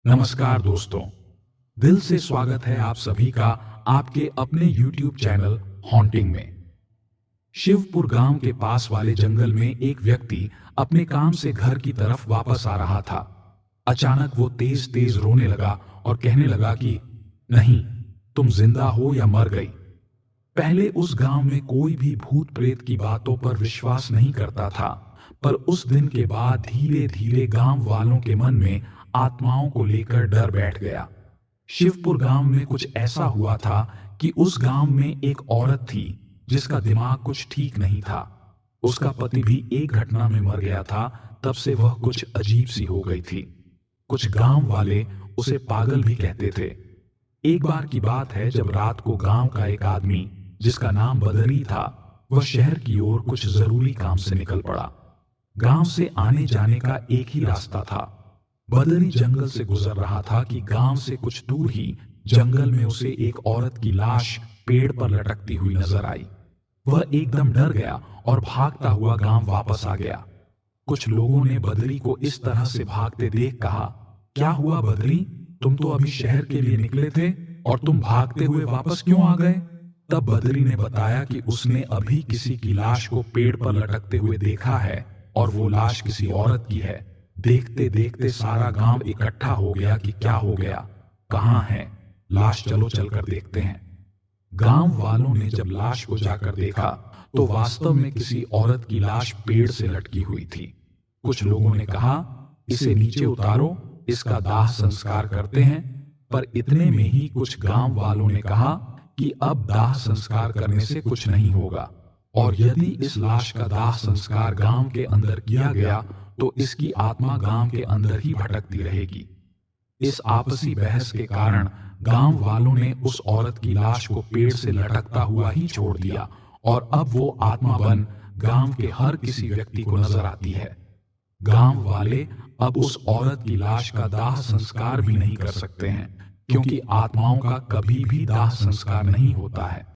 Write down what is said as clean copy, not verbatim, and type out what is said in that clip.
नमस्कार दोस्तों, दिल से स्वागत है आप सभी का आपके अपने YouTube चैनल हॉन्टिंग में। शिवपुर गांव के पास वाले जंगल में एक व्यक्ति अपने काम से घर की तरफ वापस आ रहा था। अचानक वो तेज तेज रोने लगा और कहने लगा कि नहीं, तुम जिंदा हो या मर गई। पहले उस गांव में कोई भी भूत प्रेत की बातों पर विश्वास नहीं करता था, पर उस दिन के बाद धीरे धीरे गांव वालों के मन में आत्माओं को लेकर डर बैठ गया। शिवपुर गांव में कुछ ऐसा हुआ था कि उस गांव में एक औरत थी जिसका दिमाग कुछ ठीक नहीं था। उसका पति भी एक घटना में मर गया था, तब से वह कुछ अजीब सी हो गई थी। कुछ गांव वाले उसे पागल भी कहते थे। एक बार की बात है जब रात को गांव का एक आदमी जिसका नाम बदरी था, वह शहर की ओर कुछ जरूरी काम से निकल पड़ा। गांव से आने जाने का एक ही रास्ता था। बदरी जंगल से गुजर रहा था कि गांव से कुछ दूर ही जंगल में उसे एक औरत की लाश पेड़ पर लटकती हुई नजर आई। वह एकदम डर गया और भागता हुआ गांव वापस आ गया। कुछ लोगों ने बदरी को इस तरह से भागते देख कहा, क्या हुआ बदरी, तुम तो अभी शहर के लिए निकले थे और तुम भागते हुए वापस क्यों आ गए? तब बदरी ने बताया कि उसने अभी किसी की लाश को पेड़ पर लटकते हुए देखा है और वो लाश किसी औरत की है। देखते देखते सारा गांव इकट्ठा हो गया कि क्या हो गया, कहां है लाश, चलो चलकर देखते हैं। गांव वालों ने जब लाश को जाकर देखा तो वास्तव में किसी औरत की लाश पेड़ से लटकी हुई थी। कुछ लोगों ने कहा, इसे नीचे उतारो, इसका दाह संस्कार करते हैं। पर इतने में ही कुछ गांव वालों ने कहा कि अब दाह संस्कार करने से कुछ नहीं होगा, और यदि इस लाश का दाह संस्कार गांव के अंदर किया गया तो इसकी आत्मा गांव के अंदर ही भटकती रहेगी। इस आपसी बहस के कारण गांव वालों ने उस औरत की लाश को पेड़ से लटकता हुआ ही छोड़ दिया, और अब वो आत्मा बन गांव के हर किसी व्यक्ति को नजर आती है। गांव वाले अब उस औरत की लाश का दाह संस्कार भी नहीं कर सकते हैं, क्योंकि आत्माओं का कभी भी दाह संस्कार नहीं होता है।